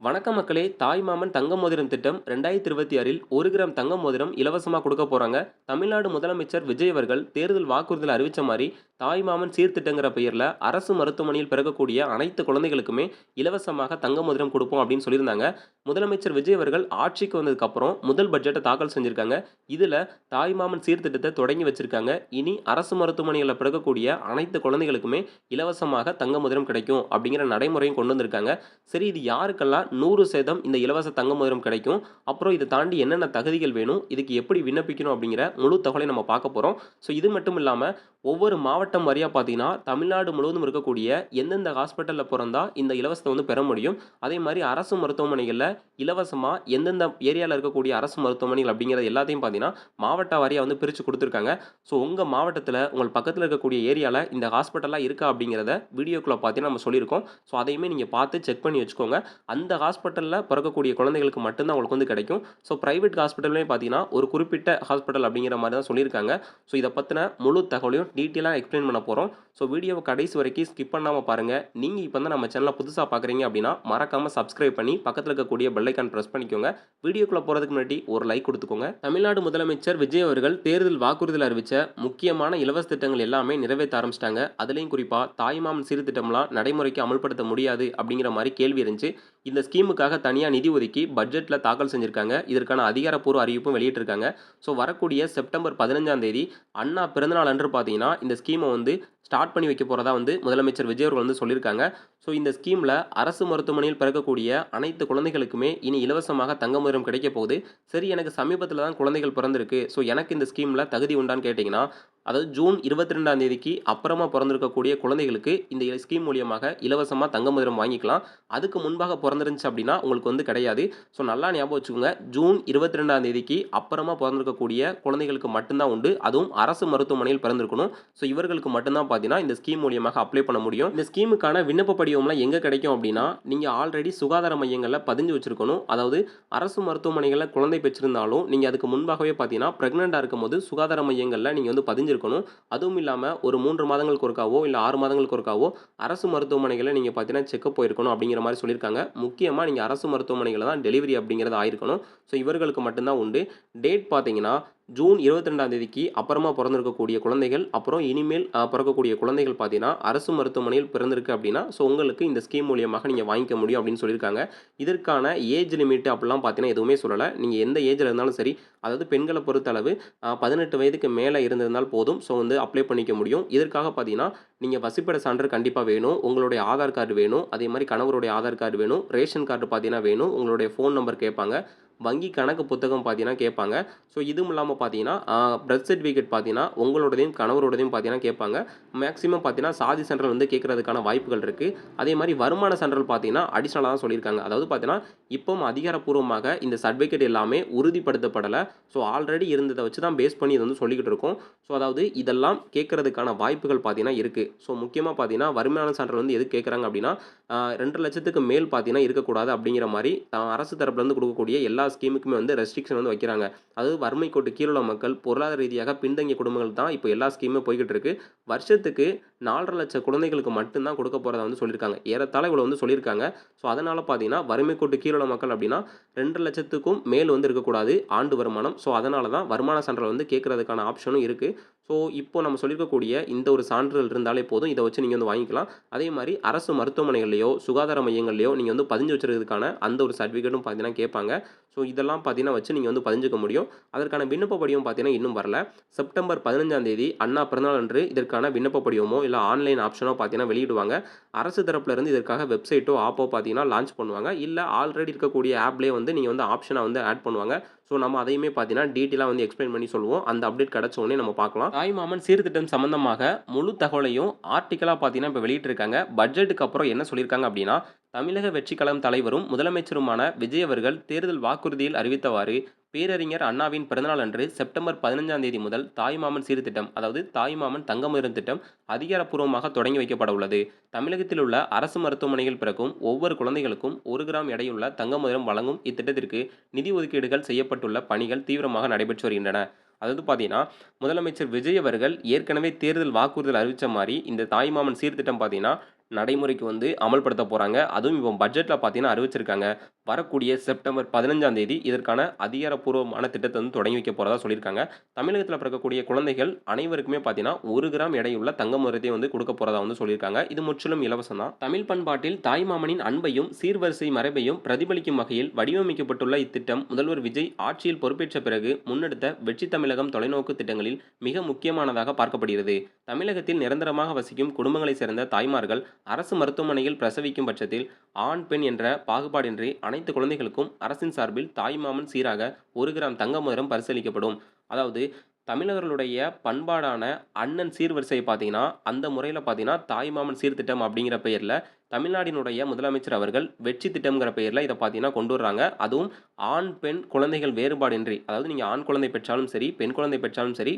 வணக்கம் மக்களே! தாய்மாமன் தங்க மோதிரம் திட்டம் 2026ல் 1 கிராம் தங்க மோதிரம் இலவசமா குடுக்க போறாங்க. தமிழ்நாடு முதலமைச்சர் விஜய் அவர்கள் தேர்தல் வாக்குறுதில அறிவிச்ச மாரி, தாய்மாமன் சீர்திட்டங்கிற பெயர்ல அரசு மருத்துவமனையில் பிறக்கக்கூடிய அனைத்து குழந்தைகளுக்குமே இலவசமாக தங்க மோதிரம் குடுப்போம் அப்படின்னு சொல்லியிருந்தாங்க. முதலமைச்சர் விஜய் அவர்கள் ஆட்சிக்கு வந்ததுக்கப்புறம் முதல் பட்ஜெட்ட தாக்கல் செஞ்சிருக்காங்க. இதுல தாய்மாமன் சீர்திட்டத்த தொடங்கி வச்சிருக்காங்க. இனி அரசு மருத்துவமனைகள்ல பிறக்கக்கூடிய அனைத்து குழந்தைகளுக்குமே இலவசமாக தங்க மோதிரம் கிடைக்கும் அப்படிங்கிற நடைமுறையும் கொண்டு வந்திருக்காங்க. சரி, இது யாருக்கெல்லாம் 100% இந்த இலவச தங்க மோதிரம் கிடைக்கும்? அப்புறம் இத தாண்டி என்னென்ன தகுதிகள் வேணும்? இதுக்கு எப்படி விண்ணப்பிக்கணும்? அப்படிங்கிற முழு தகவலையும் நம்ம பார்க்க போறோம். ஸோ இது மட்டும் இல்லாம, ஒவ்வொரு மாவட்டம் வாரியா பார்த்தீங்கன்னா, தமிழ்நாடு முழுவதும் இருக்கக்கூடிய எந்தெந்த ஹாஸ்பிட்டல்ல பொறந்தா இந்த இலவசத்த வந்து பெற முடியும்? அதே மாரி அரசு மருத்துவமனைகள்ல இலவசமா எந்தெந்த ஏரியால இருக்கக்கூடிய அரசு மருத்துவமனைகள் அப்படிங்கிறது எல்லாத்தையும் பார்த்தீங்கன்னா, மாவட்ட வாரியா வந்து பிரிச்சு குடுத்துருக்காங்க. ஸோ உங்க மாவட்டத்தில, உங்கள் பக்கத்தில இருக்கக்கூடிய ஏரியால இந்த ஹாஸ்பிட்டல்லாம் இருக்கா? அப்படிங்கிறத வீடியோக்குள்ள பார்த்தீங்கன்னா நம்ம சொல்லியிருக்கோம். ஸோ அதையுமே நீங்க பார்த்து செக் பண்ணி வச்சுக்கோங்க. அந்த ஹாஸ்பிட்டல்ல பிறக்கக்கூடிய குழந்தைகளுக்கு மட்டும் தான் உங்களுக்கு வந்து கிடைக்கும். ஸோ பிரைவேட் ஹாஸ்பிட்டல்லயும் பார்த்தீங்கன்னா, ஒரு குறிப்பிட்ட ஹாஸ்பிட்டல் அப்படிங்கிற மாரி தான் சொல்லியிருக்காங்க. ஸோ இத பத்தின முழு தகவலையும் டீட்டெயிலா எக்ஸ்ப்ளைன் பண்ண போறோம். ஸோ வீடியோவ கடைசி வரைக்கும் ஸ்கிப் பண்ணாம பாருங்க. நீங்க இப்ப தான் நம்ம சேனல புதுசா பார்க்குறீங்க அப்படின்னா, மறக்காம சப்ஸ்கிரைப் பண்ணி பக்கத்தில இருக்கக்கூடிய பெல் ஐகான் பிரஸ் பண்ணிக்கோங்க. வீடியோக்குள்ள போறதுக்கு முன்னாடி ஒரு லைக் குடுத்துக்கோங்க. தமிழ்நாடு முதலமைச்சர் விஜய் அவர்கள் தேர்தல் வாக்குறுதியில அறிவிச்ச முக்கியமான இலவச திட்டங்கள் எல்லாமே நிறைவேத்த ஆரம்பிச்சுட்டாங்க. அதிலயும் குறிப்பா தாய்மாமன் சீர் திட்டம்லாம் நடைமுறைக்கு அமல்படுத்த முடியாது அப்படிங்கிற மாரி கேள்வி இருந்துச்சு. இந்த ஸ்கீமுக்காக தனியா நிதி ஒதுக்கி பட்ஜெட்ல தாக்கல் செஞ்சிருக்காங்க. இதற்கான அதிகாரப்பூர்வ அறிவிப்பும் வெளியிட்டிருக்காங்க. ஸோ வரக்கூடிய செப்டம்பர் 15ஆம் தேதி அண்ணா பிறந்தநாள் அன்று பார்த்தீங்கன்னா, இந்த ஸ்கீம வந்து ஸ்டார்ட் பண்ணி வைக்க போறதா வந்து முதலமைச்சர் விஜய் அவர்கள் வந்து சொல்லியிருக்காங்க. ஸோ இந்த ஸ்கீம்ல அரசு மருத்துவமனையில் பிறக்கக்கூடிய அனைத்து குழந்தைகளுக்குமே இனி இலவசமாக தங்க மோதிரம் கிடைக்கப் போகுது. சரி, எனக்கு சமீபத்தில தான் குழந்தைகள் பிறந்திருக்கு. ஸோ எனக்கு இந்த ஸ்கீம்ல தகுதி உண்டான்னு கேட்டீங்கன்னா, அதாவது ஜூன் 22ஆம் தேதிக்கு அப்புறமா பிறந்திருக்கக்கூடிய குழந்தைகளுக்கு இந்த ஸ்கீம் மூலியமாக இலவசமா தங்க மோதிரம் வாங்கிக்கலாம். அதுக்கு முன்பாக பொறந்திருந்துச்சு அப்படின்னா, உங்களுக்கு வந்து கிடையாது. ஸோ நல்லா ஞாபகம் வச்சுக்கோங்க. ஜூன் 22ஆம் தேதிக்கு அப்புறமா பொறந்திருக்கக்கூடிய குழந்தைகளுக்கு மட்டும் தான் உண்டு. அதுவும் அரசு மருத்துவமனையில் பிறந்திருக்கணும். ஸோ இவர்களுக்கு மட்டும் தான் பார்த்தீங்கன்னா, இந்த ஸ்கீம் மூலியமாக அப்ளை பண்ண முடியும். இந்த ஸ்கீமுக்கான விண்ணப்ப படிவம்லாம் எங்க கிடைக்கும் அப்படின்னா, நீங்க ஆல்ரெடி சுகாதார மையங்கள்ல பதிஞ்சு வச்சிருக்கணும். அதாவது அரசு மருத்துவமனைகள்ல குழந்தை பெற்றிருந்தாலும், நீங்க அதுக்கு முன்பாகவே பார்த்தீங்கன்னா, பிரெக்னன்ட்டா இருக்கும்போது சுகாதார மையங்கள்ல நீங்க வந்து பதிஞ்சிருக்கணும். அதுவும் இல்லாம ஒரு 3 மாதங்களுக்கு ஒருக்காவோ, இல்ல 6 மாதங்களுக்கு ஒருக்காவோ அரசு மருத்துவமனைகள்ல நீங்க பார்த்தீங்கன்னா, செக்கப் போயிருக்கணும் அப்படிங்கிற மாரி சொல்லியிருக்காங்க. முக்கியமா நீங்க அரசு மருத்துவமனைகள்ல தான் டெலிவரி அப்படிங்கிறது ஆயிருக்கணும். ஸோ இவர்களுக்கு மட்டும் தான் உண்டு. டேட் பார்த்தீங்கன்னா, ஜூன் 22ஆம் தேதிக்கு அப்புறமா பொறந்திருக்கக்கூடிய குழந்தைகள், அப்புறம் இனிமேல் பிறக்கக்கூடிய குழந்தைகள் பார்த்தீங்கன்னா, அரசு மருத்துவமனையில் பிறந்திருக்கு அப்படின்னா, ஸோ உங்களுக்கு இந்த ஸ்கீம் மூலியமாக நீங்க வாங்கிக்க முடியும் அப்படின்னு சொல்லியிருக்காங்க. இதற்கான ஏஜ் லிமிட் அப்படிலாம் பார்த்தீங்கன்னா எதுவுமே சொல்லல. நீங்க எந்த ஏஜ்ல இருந்தாலும் சரி, அதாவது பெண்கள பொறுத்தளவு 18 வயதுக்கு மேல இருந்திருந்தால் போதும். ஸோ வந்து அப்ளை பண்ணிக்க முடியும். இதற்காக பார்த்தீங்கன்னா, நீங்க வசிப்பிட சான்று கண்டிப்பா வேணும். உங்களுடைய ஆதார் கார்டு வேணும். அதே மாரி கணவருடைய ஆதார் கார்டு வேணும். ரேஷன் கார்டு பார்த்தீங்கன்னா வேணும். உங்களுடைய ஃபோன் நம்பர் கேட்பாங்க. வங்கி கணக்கு புத்தகம் பார்த்தீங்கன்னா கேட்பாங்க. ஸோ இதுவும் இல்லாம பார்த்தீங்கன்னா, பர்த் சர்டிஃபிகேட் பார்த்தீங்கன்னா, உங்களோடதையும் கணவரோடதையும் பார்த்தீங்கன்னா கேட்பாங்க. மேக்ஸிமம் பார்த்தீங்கன்னா, சாதி சான்றிதழ் வந்து கேட்கறதுக்கான வாய்ப்புகள் இருக்கு. அதே மாரி வருமான சான்றிதழ் பார்த்தீங்கன்னா, அடிஷனலா தான் சொல்லியிருக்காங்க. அதாவது பார்த்தீங்கன்னா, இப்பவும் அதிகாரப்பூர்வமாக இந்த சர்டிஃபிகேட் எல்லாமே உறுதிப்படுத்தப்படல. ஸோ ஆல்ரெடி இருந்தத வச்சு தான் பேஸ் பண்ணி இத வந்து சொல்லிக்கிட்டு இருக்கோம். ஸோ அதாவது இதெல்லாம் கேட்கறதுக்கான வாய்ப்புகள் பார்த்தீங்கன்னா இருக்கு. ஸோ முக்கியமா பார்த்தீங்கன்னா, வருமான சான்றிதழ் வந்து எதுக்கு கேட்கறாங்க அப்படின்னா, 2,00,000க்கு மேல் பார்த்தீங்கன்னா இருக்கக்கூடாது அப்படிங்கிற மாரி அரசு தரப்புலேருந்து குடுக்கக்கூடிய எல்லா ஸ்கீமுக்குமே வந்து ரெஸ்ட்ரிக்ஷன் வந்து வைக்கிறாங்க. அதாவது வறுமை கோட்டு கீழ உள்ள மக்கள், பொருளாதார ரீதியாக பின்தங்கிய குடும்பங்கள் தான் இப்போ எல்லா ஸ்கீமும் போய்க்கிட்டு இருக்கு. வருஷத்துக்கு 4,50,000 குழந்தைகளுக்கு மட்டும் தான் குடுக்க போறதா வந்து சொல்லியிருக்காங்க. ஏறத்தாழ இவ்வளோ வந்து சொல்லியிருக்காங்க. ஸோ அதனால பார்த்தீங்கன்னா, வறுமை கோட்டு கீழ உள்ள மக்கள் அப்படின்னா 2,00,000க்கும் மேல் வந்து இருக்கக்கூடாது ஆண்டு வருமானம். ஸோ அதனால தான் வருமான சான்றிதழ் வந்து கேட்கறதுக்கான ஆப்ஷனும் இருக்கு. ஸோ இப்போ நம்ம சொல்லியிருக்கக்கூடிய இந்த ஒரு சான்றிதழ் இருந்தாலே போதும். இத வச்சு நீங்க வந்து வாங்கிக்கலாம். அதே மாரி அரசு மருத்துவமனைகள்லயோ, சுகாதார மையங்கள்லயோ நீங்க வந்து பதிஞ்சு வச்சிருக்கிறதுக்கான அந்த ஒரு சர்டிஃபிகேட்டும் பார்த்தீங்கன்னா கேட்பாங்க. ஸோ இதெல்லாம் பார்த்தீங்கன்னா வச்சு நீங்க வந்து பதிஞ்சுக்க முடியும். அதற்கான விண்ணப்ப படிவம் பார்த்தீங்கன்னா இன்னும் வரல. செப்டம்பர் 15ஆம் தேதி அண்ணா பிறந்தநாள் அன்று இதற்கான விண்ணப்ப படிவமோ, இல்ல ஆன்லைன் ஆப்ஷனோ பார்த்தீங்கன்னா வெளியிடுவாங்க. அரசு தரப்புல இருந்து இதற்காக வெப்சைட்டோ, ஆப்போ பார்த்தீங்கன்னா லான்ச் பண்ணுவாங்க. இல்ல ஆல்ரெடி இருக்கக்கூடிய ஆப்லயே வந்து நீங்க வந்து ஆப்ஷனா வந்து ஆட் பண்ணுவாங்க. ஸோ நம்ம அதையுமே பார்த்தீங்கன்னா டீட்டெயிலா வந்து எக்ஸ்ப்ளைன் பண்ணி சொல்லுவோம். அந்த அப்டேட் கிடைச்ச உடனே நம்ம பார்க்கலாம். தாய்மாமன் சீர்திட்டம் சம்பந்தமாக முழு தகவலையும் ஆர்டிக்கலா பார்த்தீங்கன்னா இப்ப வெளியிட்டிருக்காங்க. பட்ஜெட்டுக்கு அப்புறம் என்ன சொல்லியிருக்காங்க அப்படின்னா, தமிழக வெற்றிக் கழகம் தலைவரும் முதலமைச்சருமான விஜய் அவர்கள் தேர்தல் வாக்குறுதியில் அறிவித்தவாறு, பேரறிஞர் அண்ணாவின் பிறந்தநாள் அன்று செப்டம்பர் 15ஆம் தேதி முதல் தாய்மாமன் சீர்திட்டம், அதாவது தாய்மாமன் தங்க மோதிரம் திட்டம் அதிகாரப்பூர்வமாக தொடங்கி வைக்கப்பட உள்ளது. தமிழகத்தில் உள்ள அரசு மருத்துவமனையில் பிறக்கும் ஒவ்வொரு குழந்தைகளுக்கும் 1 கிராம் எடையுள்ள தங்க மோதிரம் வழங்கும் இத்திட்டத்திற்கு நிதி ஒதுக்கீடுகள் செய்யப்பட்டுள்ள பணிகள் தீவிரமாக நடைபெற்று வருகின்றன. அதாவது பார்த்தீங்கன்னா, முதலமைச்சர் விஜய் அவர்கள் ஏற்கனவே தேர்தல் வாக்குறுதியில் அறிவிச்ச மாரி, இந்த தாய்மாமன் சீர்திட்டம் பார்த்தீங்கன்னா, நடைமுறைக்கு வந்து அமல்படுத்த போறாங்க. அதுவும் இப்போ பட்ஜெட்ல பார்த்தீங்கன்னா அறிவிச்சிருக்காங்க. வரக்கூடிய செப்டம்பர் 15ஆம் தேதி இதற்கான அதிகாரப்பூர்வமான திட்டத்த வந்து தொடங்கி வைக்க போறதா சொல்லியிருக்காங்க. தமிழகத்தில பிறக்கக்கூடிய குழந்தைகள் அனைவருக்குமே பார்த்தீங்கன்னா, 1 கிராம் எடையுள்ள தங்க மோதிரத்தை வந்து குடுக்க போறதா வந்து சொல்லியிருக்காங்க. இது முற்றிலும் இலவசம் தான். தமிழ் பண்பாட்டில் தாய்மாமனின் அன்பையும், சீர்வரிசை மரபையும் பிரதிபலிக்கும் வகையில் வடிவமைக்கப்பட்டுள்ள இத்திட்டம் முதல்வர் விஜய் ஆட்சியில் பொறுப்பேற்ற பிறகு முன்னெடுத்த வெற்றி தமிழகம் தொலைநோக்கு திட்டங்களில் மிக முக்கியமானதாக பார்க்கப்படுகிறது. தமிழகத்தில் நிரந்தரமாக வசிக்கும் குடும்பங்களைச் சேர்ந்த தாய்மார்கள் அரசு மருத்துவமனையில் பிரசவிக்கும் பட்சத்தில் ஆண், பெண் என்ற பாகுபாடின்றி அனைத்து குழந்தைகளுக்கும் அரசின் சார்பில் தாய்மாமன் சீராக 1 கிராம் தங்க மோதிரம் பரிசளிக்கப்படும். அதாவது தமிழர்களுடைய பண்பாடான அண்ணன் சீர்வரிசை பார்த்தீங்கன்னா, அந்த முறையில பார்த்தீங்கன்னா, தாய்மாமன் சீர்திட்டம் அப்படிங்கிற பெயர்ல தமிழ்நாடினுடைய முதலமைச்சர் அவர்கள் வெற்றி திட்டம்ங்கிற பெயர்ல இத பார்த்தீங்கன்னா கொண்டு வர்றாங்க. அதுவும் ஆண், பெண் குழந்தைகள் வேறுபாடின்றி, அதாவது நீங்க ஆண் குழந்தை பெற்றாலும் சரி, பெண் குழந்தை பெற்றாலும் சரி,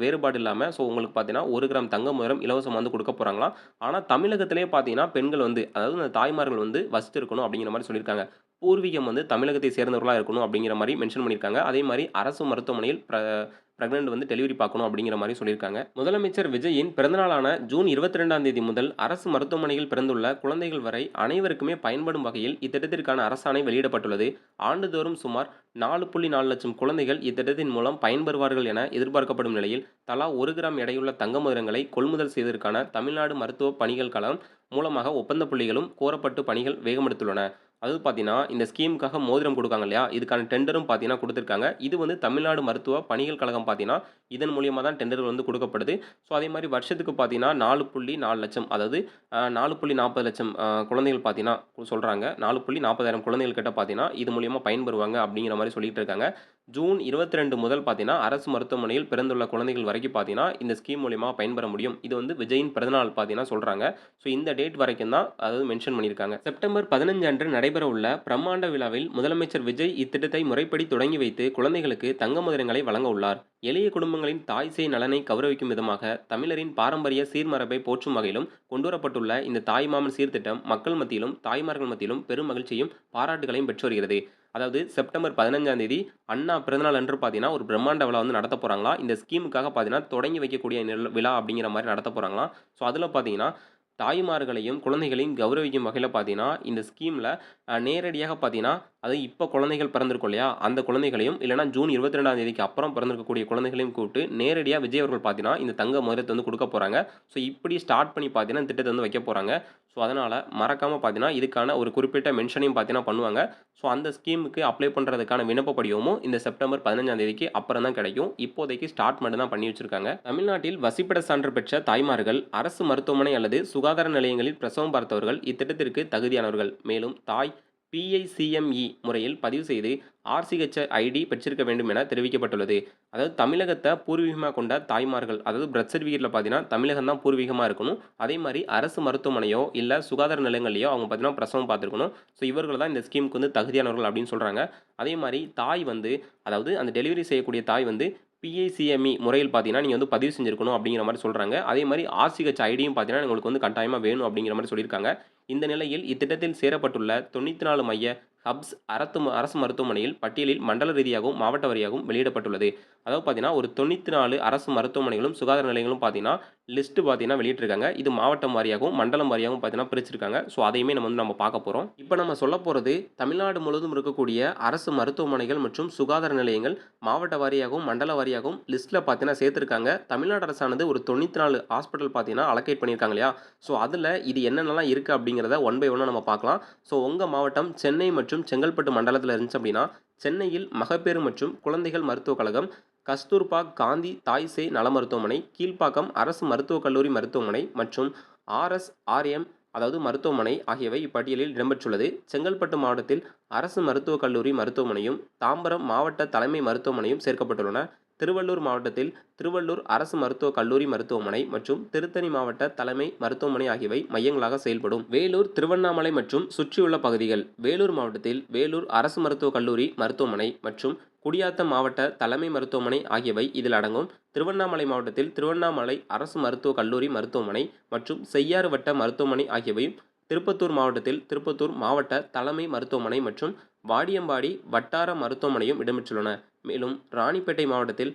வேறுபாடு இல்லாம உங்களுக்கு பார்த்தீங்கன்னா, 1 கிராம் தங்க மோதிரம் இலவசமா வந்து குடுக்க போறாங்களாம். ஆனா தமிழகத்திலேயே பார்த்தீங்கன்னா, பெண்கள் வந்து அதாவது அந்த தாய்மார்கள் வந்து வசிச்சிருக்கணும் அப்படிங்கிற மாரி சொல்லியிருக்காங்க. பூர்வீகம் வந்து தமிழகத்தை சேர்ந்தவர்களா இருக்கணும் அப்படிங்கிற மாரி மென்ஷன் பண்ணியிருக்காங்க. அதே மாரி அரசு மருத்துவமனையில் பிரெக்னன்ட் வந்து டெலிவரி பார்க்கணும் அப்படிங்கிற மாரி சொல்லியிருக்காங்க. முதலமைச்சர் விஜயின் பிறந்தநாளான ஜூன் 22ஆம் தேதி முதல் அரசு மருத்துவமனையில் பிறந்துள்ள குழந்தைகள் வரை அனைவருக்குமே பயன்படும் வகையில் இத்திட்டத்திற்கான அரசாணை வெளியிடப்பட்டுள்ளது. ஆண்டுதோறும் சுமார் 4.4 லட்சம் குழந்தைகள் இத்திட்டத்தின் மூலம் பயன்பெறுவார்கள் என எதிர்பார்க்கப்படும் நிலையில், தலா 1 கிராம் எடையுள்ள தங்க மோதிரங்களை கொள்முதல் செய்வதற்கான தமிழ்நாடு மருத்துவ பணிகள் கழகம் மூலமாக ஒப்பந்த புள்ளிகளும் கோரப்பட்டு பணிகள் வேகமெடுத்துள்ளன. அதாவது பார்த்தீங்கன்னா, இந்த ஸ்கீமுக்காக மோதிரம் குடுக்காங்க இல்லையா? இதுக்கான டெண்டரும் பார்த்தீங்கன்னா குடுத்துருக்காங்க. இது வந்து தமிழ்நாடு மருத்துவ பணிகள் கழகம் பார்த்தீங்கன்னா, இதன் மூலியமா தான் டெண்டர்கள் வந்து குடுக்கப்படுது. ஸோ, அதேமாரி வருஷத்துக்கு பார்த்தீங்கன்னா 4.4 லட்சம் அதாவது 4.40 லட்சம் குழந்தைகள் பார்த்தீங்கன்னா சொல்றாங்க. 4.40,000 குழந்தைகள் கிட்ட பார்த்தீங்கன்னா, இது மூலியமா பயன்பெறுவாங்க அப்படிங்கிற மாரி சொல்லிட்டு இருக்காங்க. ஜூன் 22 முதல் பார்த்தீங்கன்னா, அரசு மருத்துவமனையில் பிறந்துள்ள குழந்தைகள் வரைக்கும் பார்த்தீங்கன்னா, இந்த ஸ்கீம் மூலியமா பயன்பெற முடியும். இது வந்து விஜயின் பிறந்தநாள் பார்த்தீங்கன்னா சொல்றாங்க. ஸோ, இந்த டேட் வரைக்கும் தான் அதாவது மென்ஷன் பண்ணியிருக்காங்க. செப்டம்பர் 15 அன்று நடைபெறவுள்ள பிரம்மாண்ட விழாவில் முதலமைச்சர் விஜய் இத்திட்டத்தை முறைப்படி தொடங்கி வைத்து குழந்தைகளுக்கு தங்க மோதிரங்களை வழங்க உள்ளார். எளிய குடும்பங்களின் தாய் சேய் நலனை கௌரவிக்கும் விதமாக தமிழரின் பாரம்பரிய சீர்மரபை போற்றும் வகையிலும் கொண்டுவரப்பட்டுள்ள இந்த தாய்மாமன் சீர்திட்டம் மக்கள் மத்தியிலும் தாய்மார்கள் மத்தியிலும் பெரும் மகிழ்ச்சியும் பாராட்டுகளையும் பெற்று வருகிறது. அதாவது செப்டம்பர் 15ஆம் தேதி அண்ணா பிறந்தநாள் அன்று பார்த்தீங்கன்னா, ஒரு பிரம்மாண்ட விழா வந்து நடத்த போறாங்களாம். இந்த ஸ்கீமுக்காக பார்த்தீங்கன்னா, தொடங்கி வைக்கக்கூடிய விழா அப்படிங்கிற மாரி நடத்த போறாங்களாம். ஸோ, அதில பார்த்தீங்கன்னா, தாய்மார்களையும், குழந்தைகளையும் கௌரவிக்கும் வகையில பார்த்தீங்கன்னா, இந்த ஸ்கீம்ல நேரடியாக பார்த்தீங்கன்னா, அது இப்ப குழந்தைகள் பிறந்திருக்கும் இல்லையா? அந்த குழந்தைகளையும் இல்லன்னா ஜூன் 22ஆம் தேதிக்கு அப்புறம் பிறந்திருக்கக்கூடிய குழந்தைகளையும் கூப்பிட்டு நேரடியா விஜய் அவர்கள் பார்த்தீங்கன்னா, இந்த தங்க மோதிரத்த வந்து குடுக்க போறாங்க. ஸோ, இப்படி ஸ்டார்ட் பண்ணி பார்த்தீங்கன்னா, இந்த திட்டத்த வந்து வைக்க போறாங்க. ஸோ, அதனால மறக்காம பார்த்தீங்கன்னா, இதுக்கான ஒரு குறிப்பிட்ட மென்ஷனையும் பார்த்தீங்கன்னா பண்ணுவாங்க. ஸோ, அந்த ஸ்கீமுக்கு அப்ளை பண்றதுக்கான விண்ணப்ப படிவமும் இந்த செப்டம்பர் 15ஆம் தேதிக்கு அப்புறம் தான் கிடைக்கும். இப்போதைக்கு ஸ்டார்ட் மட்டும் தான் பண்ணி வச்சிருக்காங்க. தமிழ்நாட்டில் வசிப்பிட சான்று பெற்ற தாய்மார்கள், அரசு மருத்துவமனை அல்லது சுகாதார நிலையங்களில் பிரசவம் பார்த்தவர்கள் இத்திட்டத்திற்கு தகுதியானவர்கள். மேலும் தாய் PICME முறையில் பதிவு செய்து RCH ஐடி பெற்றிருக்க வேண்டும் என தெரிவிக்கப்பட்டுள்ளது. அதாவது தமிழகத்த பூர்வீகமா கொண்ட தாய்மார்கள், அதாவது பர்த் சர்டிஃபிகேட்ல பார்த்தீங்கன்னா, தமிழகம் தான் பூர்வீகமா இருக்கணும். அதே மாரி அரசு மருத்துவமனையோ, இல்ல சுகாதார நிலையங்கள்லயோ அவங்க பார்த்தீங்கன்னா பிரசவம் பார்த்துருக்கணும். ஸோ, இவர்கள் தான் இந்த ஸ்கீமுக்கு வந்து தகுதியானவர்கள் அப்படின்னு சொல்றாங்க. அதே மாரி தாய் வந்து அதாவது அந்த டெலிவரி செய்யக்கூடிய தாய் வந்து PICME முறையில் பார்த்தீங்கன்னா, நீங்க வந்து பதிவு செஞ்சிருக்கணும் அப்படிங்கிற மாரி சொல்றாங்க. அதே மாரி RCH ஐடியும் பார்த்தீங்கன்னா, உங்களுக்கு வந்து கட்டாயமா வேணும் அப்படிங்கிற மாரி சொல்லியிருக்காங்க. இந்த நிலையில் இத்திட்டத்தில் சேரப்பட்டுள்ள 94 மைய ஹப்ஸ் அரசு மருத்துவமனையில் பட்டியலில் மண்டல ரீதியாகவும், மாவட்ட வாரியாகவும் வெளியிடப்பட்டுள்ளது. அதாவது பார்த்தீங்கன்னா, ஒரு 94 அரசு மருத்துவமனைகளும், சுகாதார நிலையங்களும் பார்த்தீங்கன்னா, லிஸ்ட் பார்த்தீங்கன்னா வெளியிட்டிருக்காங்க. இது மாவட்டம் வாரியாகவும், மண்டலம் வாரியாகவும் பார்த்தீங்கன்னா பிரிச்சிருக்காங்க. ஸோ, அதையுமே நம்ம பார்க்க போறோம். இப்ப நம்ம சொல்லப் போறது தமிழ்நாடு முழுவதும் இருக்கக்கூடிய அரசு மருத்துவமனைகள் மற்றும் சுகாதார நிலையங்கள் மாவட்ட வாரியாகவும், மண்டல வாரியாகவும் லிஸ்ட்ல பார்த்தீங்கன்னா சேர்த்திருக்காங்க. தமிழ்நாடு அரசானது ஒரு 94 ஹாஸ்பிட்டல் பார்த்தீங்கன்னா அலோகேட் பண்ணியிருக்காங்க இல்லையா? ஸோ, அதுல இது என்னென்னலாம் இருக்கு அப்படிங்கிறத ஒன் பை ஒன்னா நம்ம பார்க்கலாம். ஸோ, உங்க மாவட்டம் சென்னை மற்றும் செங்கல்பட்டு மண்டலத்துல இருந்துச்சு அப்படின்னா, சென்னையில் மகப்பேறு மற்றும் குழந்தைகள் மருத்துவக் கழகம், கஸ்தூர்பா காந்தி தாய் சேய் நல மருத்துவமனை, கீழ்ப்பாக்கம் அரசு மருத்துவக் கல்லூரி மருத்துவமனை மற்றும் RSRM அதாவது மருத்துவமனை ஆகியவை இப்பட்டியலில் இடம்பெற்றுள்ளது. செங்கல்பட்டு மாவட்டத்தில் அரசு மருத்துவக் கல்லூரி மருத்துவமனையும், தாம்பரம் மாவட்ட தலைமை மருத்துவமனையும் சேர்க்கப்பட்டுள்ளன. திருவள்ளூர் மாவட்டத்தில் திருவள்ளூர் அரசு மருத்துவக் கல்லூரி மருத்துவமனை மற்றும் திருத்தணி மாவட்ட தலைமை மருத்துவமனை ஆகியவை மையங்களாக செயல்படும். வேலூர், திருவண்ணாமலை மற்றும் சுற்றியுள்ள பகுதிகள். வேலூர் மாவட்டத்தில் வேலூர் அரசு மருத்துவக் கல்லூரி மருத்துவமனை மற்றும் குடியாத்தம் மாவட்ட தலைமை மருத்துவமனை ஆகியவை இதில் அடங்கும். திருவண்ணாமலை மாவட்டத்தில் திருவண்ணாமலை அரசு மருத்துவக் கல்லூரி மருத்துவமனை மற்றும் செய்யாறு வட்ட மருத்துவமனை ஆகியவையும், திருப்பத்தூர் மாவட்டத்தில் திருப்பத்தூர் மாவட்ட தலைமை மருத்துவமனை மற்றும் வாடியம்பாடி வட்டார மருத்துவமனையும் இடம்பெற்றுள்ளன. மேலும் ராணிப்பேட்டை மாவட்டத்தில்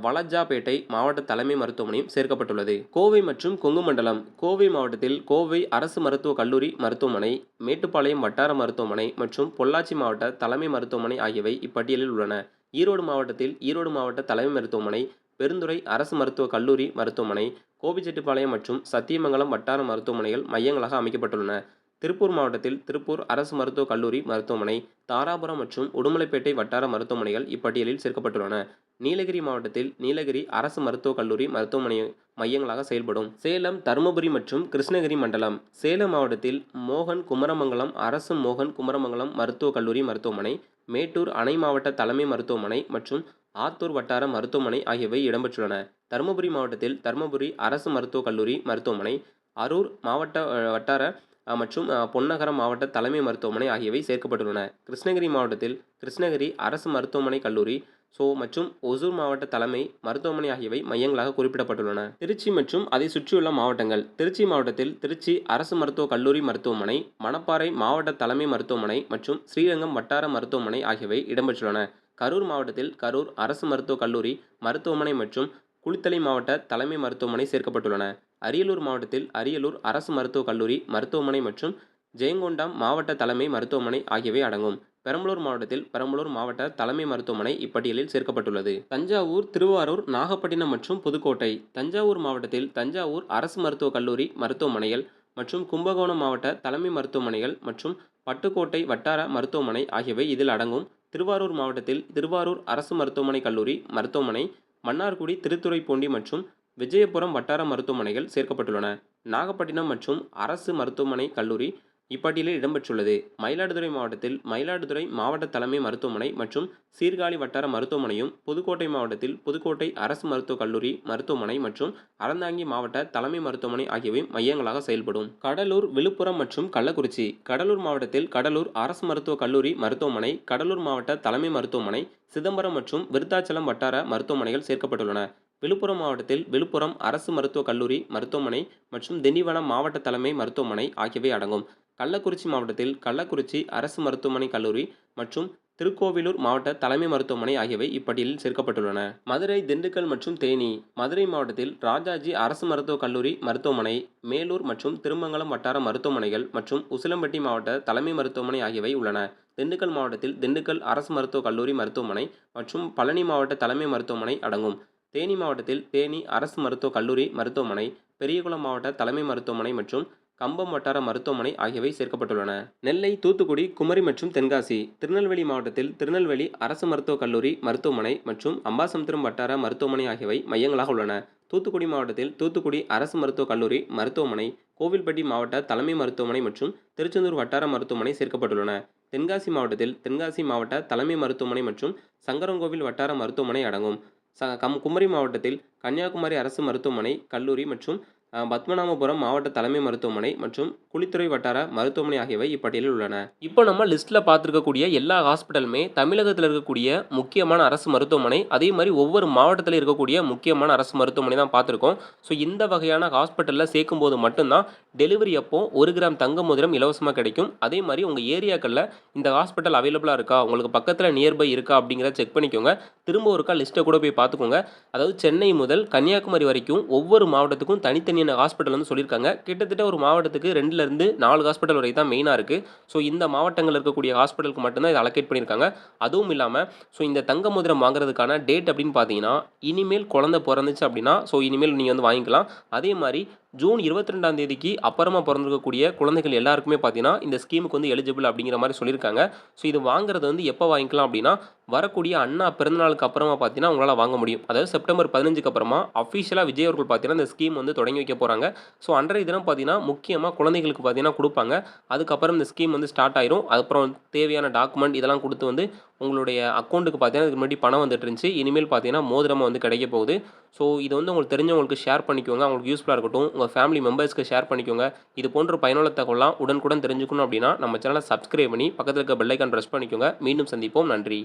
வலஜாபேட்டை மாவட்ட தலைமை மருத்துவமனையும் சேர்க்கப்பட்டுள்ளது. கோவை மற்றும் கொங்கு மண்டலம். கோவை மாவட்டத்தில் கோவை அரசு மருத்துவக் கல்லூரி மருத்துவமனை, மேட்டுப்பாளையம் வட்டார மருத்துவமனை மற்றும் பொள்ளாச்சி மாவட்ட தலைமை மருத்துவமனை ஆகியவை இப்பட்டியலில் உள்ளன. ஈரோடு மாவட்டத்தில் ஈரோடு மாவட்ட தலைமை மருத்துவமனை, பெருந்துறை அரசு மருத்துவக் கல்லூரி மருத்துவமனை, கோபிச்செட்டிப்பாளையம் மற்றும் சத்தியமங்கலம் வட்டார மருத்துவமனைகள் மையங்களாக அமைக்கப்பட்டுள்ளன. திருப்பூர் மாவட்டத்தில் திருப்பூர் அரசு மருத்துவக் கல்லூரி மருத்துவமனை, தாராபுரம் மற்றும் உடுமலைப்பேட்டை வட்டார மருத்துவமனைகள் இப்பட்டியலில் சேர்க்கப்பட்டுள்ளன. நீலகிரி மாவட்டத்தில் நீலகிரி அரசு மருத்துவக் கல்லூரி மருத்துவமனை மையங்களாக செயல்படும். சேலம், தருமபுரி மற்றும் கிருஷ்ணகிரி மண்டலம். சேலம் மாவட்டத்தில் மோகன் குமரமங்கலம் அரசு மோகன் குமரமங்கலம் மருத்துவக் கல்லூரி மருத்துவமனை, மேட்டூர் அணை மாவட்ட தலைமை மருத்துவமனை மற்றும் ஆத்தூர் வட்டார மருத்துவமனை ஆகியவை இடம்பெற்றுள்ளன. தருமபுரி மாவட்டத்தில் தருமபுரி அரசு மருத்துவக் கல்லூரி மருத்துவமனை, அரூர் மாவட்ட வட்டார மற்றும் பொன்னகரம் மாவட்ட தலைமை மருத்துவமனை ஆகியவை சேர்க்கப்பட்டுள்ளன. கிருஷ்ணகிரி மாவட்டத்தில் கிருஷ்ணகிரி அரசு மருத்துவமனை கல்லூரி மற்றும் ஒசூர் மாவட்ட தலைமை மருத்துவமனை ஆகியவை மையங்களாக குறிப்பிடப்பட்டுள்ளன. திருச்சி மற்றும் அதை சுற்றியுள்ள மாவட்டங்கள். திருச்சி மாவட்டத்தில் திருச்சி அரசு மருத்துவக் கல்லூரி மருத்துவமனை, மணப்பாறை மாவட்ட தலைமை மருத்துவமனை மற்றும் ஸ்ரீரங்கம் வட்டார மருத்துவமனை ஆகியவை இடம்பெற்றுள்ளன. கரூர் மாவட்டத்தில் கரூர் அரசு மருத்துவக் கல்லூரி மருத்துவமனை மற்றும் குளித்தலை மாவட்ட தலைமை மருத்துவமனை சேர்க்கப்பட்டுள்ளன. அரியலூர் மாவட்டத்தில் அரியலூர் அரசு மருத்துவக் கல்லூரி மருத்துவமனை மற்றும் ஜெயங்கொண்டம் மாவட்ட தலைமை மருத்துவமனை ஆகியவை அடங்கும். பெரம்பலூர் மாவட்டத்தில் பெரம்பலூர் மாவட்ட தலைமை மருத்துவமனை இப்பட்டியலில் சேர்க்கப்பட்டுள்ளது. தஞ்சாவூர், திருவாரூர், நாகப்பட்டினம் மற்றும் புதுக்கோட்டை. தஞ்சாவூர் மாவட்டத்தில் தஞ்சாவூர் அரசு மருத்துவக் கல்லூரி மருத்துவமனைகள் மற்றும் கும்பகோணம் மாவட்ட தலைமை மருத்துவமனைகள் மற்றும் பட்டுக்கோட்டை வட்டார மருத்துவமனை ஆகியவை இதில் அடங்கும். திருவாரூர் மாவட்டத்தில் திருவாரூர் அரசு மருத்துவமனை கல்லூரி மருத்துவமனை, மன்னார்குடி, திருத்துறைப்பூண்டி மற்றும் விஜயபுரம் வட்டார மருத்துவமனைகள் சேர்க்கப்பட்டுள்ளன. நாகப்பட்டினம் மற்றும் அரசு மருத்துவமனை கல்லூரி இப்பட்டியலில் இடம்பெற்றுள்ளது. மயிலாடுதுறை மாவட்டத்தில் மயிலாடுதுறை மாவட்ட தலைமை மருத்துவமனை மற்றும் சீர்காழி வட்டார மருத்துவமனையும், புதுக்கோட்டை மாவட்டத்தில் புதுக்கோட்டை அரசு மருத்துவக் கல்லூரி மருத்துவமனை மற்றும் அறந்தாங்கி மாவட்ட தலைமை மருத்துவமனை ஆகியவை மையங்களாக செயல்படும். கடலூர், விழுப்புரம் மற்றும் கள்ளக்குறிச்சி. கடலூர் மாவட்டத்தில் கடலூர் அரசு மருத்துவக் கல்லூரி மருத்துவமனை, கடலூர் மாவட்ட தலைமை மருத்துவமனை, சிதம்பரம் மற்றும் விருத்தாச்சலம் வட்டார மருத்துவமனைகள் சேர்க்கப்பட்டுள்ளன. விழுப்புரம் மாவட்டத்தில் விழுப்புரம் அரசு மருத்துவக் கல்லூரி மருத்துவமனை மற்றும் திண்டிவனம் மாவட்ட தலைமை மருத்துவமனை ஆகியவை அடங்கும். கள்ளக்குறிச்சி மாவட்டத்தில் கள்ளக்குறிச்சி அரசு மருத்துவமனை கல்லூரி மற்றும் திருக்கோவிலூர் மாவட்ட தலைமை மருத்துவமனை ஆகியவை இப்பட்டியலில் சேர்க்கப்பட்டுள்ளன. மதுரை, திண்டுக்கல் மற்றும் தேனி. மதுரை மாவட்டத்தில் ராஜாஜி அரசு மருத்துவக் கல்லூரி மருத்துவமனை, மேலூர் மற்றும் திருமங்கலம் வட்டார மருத்துவமனைகள் மற்றும் உசிலம்பட்டி மாவட்ட தலைமை மருத்துவமனை ஆகியவை உள்ளன. திண்டுக்கல் மாவட்டத்தில் திண்டுக்கல் அரசு மருத்துவக் கல்லூரி மருத்துவமனை மற்றும் பழனி மாவட்ட தலைமை மருத்துவமனை அடங்கும். தேனி மாவட்டத்தில் தேனி அரசு மருத்துவக் கல்லூரி மருத்துவமனை, பெரியகுளம் மாவட்ட தலைமை மருத்துவமனை மற்றும் கம்பம் வட்டார மருத்துவமனை ஆகியவை சேர்க்கப்பட்டுள்ளன. நெல்லை, தூத்துக்குடி, குமரி மற்றும் தென்காசி. திருநெல்வேலி மாவட்டத்தில் திருநெல்வேலி அரசு மருத்துவக் கல்லூரி மருத்துவமனை மற்றும் அம்பாசமுத்திரம் வட்டார மருத்துவமனை ஆகியவை மையங்களாக உள்ளன. தூத்துக்குடி மாவட்டத்தில் தூத்துக்குடி அரசு மருத்துவக் கல்லூரி மருத்துவமனை, கோவில்பட்டி மாவட்ட தலைமை மருத்துவமனை மற்றும் திருச்செந்தூர் வட்டார மருத்துவமனை சேர்க்கப்பட்டுள்ளன. தென்காசி மாவட்டத்தில் தென்காசி மாவட்ட தலைமை மருத்துவமனை மற்றும் சங்கரன்கோவில் வட்டார மருத்துவமனை அடங்கும். குமரி மாவட்டத்தில் கன்னியாகுமரி அரசு மருத்துவமனை கல்லூரி மற்றும் பத்மநாபபுரம் மாவட்ட தலைமை மருத்துவமனை மற்றும் குளித்துறை வட்டார மருத்துவமனை ஆகியவை இப்பட்டியலில் உள்ளன. இப்போ நம்ம லிஸ்ட்டில் பார்த்துருக்கக்கூடிய எல்லா ஹாஸ்பிட்டலுமே தமிழகத்தில் இருக்கக்கூடிய முக்கியமான அரசு மருத்துவமனை, அதே மாதிரி ஒவ்வொரு மாவட்டத்தில் இருக்கக்கூடிய முக்கியமான அரசு மருத்துவமனை தான் பார்த்துருக்கோம். ஸோ இந்த வகையான ஹாஸ்பிட்டலில் சேர்க்கும்போது மட்டும்தான் டெலிவரி அப்போ 1 கிராம் தங்க மோதிரம் இலவசமாக கிடைக்கும். அதே மாதிரி உங்கள் ஏரியாக்களில் இந்த ஹாஸ்பிட்டல் அவைலபிளாக இருக்கா, உங்களுக்கு பக்கத்தில் நியர்பை இருக்கா அப்படிங்கிறத செக் பண்ணிக்கோங்க. திரும்ப ஒருக்கா லிஸ்ட்டை கூட போய் பார்த்துக்கோங்க. அதாவது சென்னை முதல் கன்னியாகுமரி வரைக்கும் ஒவ்வொரு மாவட்டத்துக்கும் தனித்தனியான ஹாஸ்பிட்டல் வந்து சொல்லியிருக்காங்க. கிட்டத்தட்ட ஒரு மாவட்டத்துக்கு 2லேருந்து 4 ஹாஸ்பிட்டல் வரை தான் மெயினாக இருக்குது. ஸோ இந்த மாவட்டங்களில் இருக்கக்கூடிய ஹாஸ்பிட்டலுக்கு மட்டும்தான் இதை அலோகேட் பண்ணியிருக்காங்க. அதுவும் இல்லாமல் இந்த தங்க மோதிரம் வாங்குறதுக்கான டேட் அப்படின்னு பார்த்தீங்கன்னா, இனிமேல் குழந்தை பிறந்துச்சு அப்படின்னா இனிமேல் நீங்கள் வந்து வாங்கிக்கலாம். அதே மாதிரி ஜூன் 22ஆம் தேதிக்கு அப்புறமா பிறந்திருக்கக்கூடிய குழந்தைகள் எல்லாருக்குமே பார்த்தீங்கன்னா இந்த ஸ்கீமுக்கு வந்து எலிஜிபிள் அப்படிங்கிற மாதிரி சொல்லியிருக்காங்க. ஸோ இது வாங்குறது வந்து எப்போ வாங்கிக்கலாம் அப்படின்னா, வரக்கூடிய அண்ணா பிறந்தநாளுக்கு அப்புறமா பார்த்தீங்கன்னா உங்களால் வாங்க முடியும். அதாவது செப்டம்பர் 15க்கு அப்புறமா அஃபிஷியலாக விஜய் அவர்கள் பார்த்தீங்கன்னா இந்த ஸ்கீம் வந்து தொடங்கி வைக்க போகிறாங்க. ஸோ அன்றைய தினம் பார்த்தீங்கன்னா முக்கியமாக குழந்தைகளுக்கு பார்த்தீங்கன்னா கொடுப்பாங்க. அதுக்கப்புறம் இந்த ஸ்கீம் வந்து ஸ்டார்ட் ஆயிரும். அதுக்கப்புறம் தேவையான டாக்குமெண்ட் இதெல்லாம் கொடுத்து வந்து உங்களுடைய அக்கௌண்ட்டுக்கு பார்த்தீங்கன்னா இதுக்கு முன்னாடி பணம் வந்துட்டு இருந்துச்சு. இனிமேல் பார்த்தீங்கன்னா மோதிரமாக வந்து கிடைக்க போகுது. ஸோ இது வந்து உங்களுக்கு தெரிஞ்சவங்களுக்கு ஷேர் பண்ணிக்கோங்க. அவங்களுக்கு யூஸ்ஃபுல்லாக இருக்கட்டும். உங்கள் ஃபேமிலி மெம்பர்ஸ்க்கு ஷேர் பண்ணிக்கோங்க. இது போன்ற பயனுள்ள தகவலாம் உடனுக்குடன் தெரிஞ்சுக்கணும் அப்படின்னா நம்ம சேனலை சப்ஸ்கிரைப் பண்ணி பக்கத்தில் இருக்க பெல் ஐக்கான் ப்ரெஸ் பண்ணிக்கோங்க. மீண்டும் சந்திப்போம். நன்றி.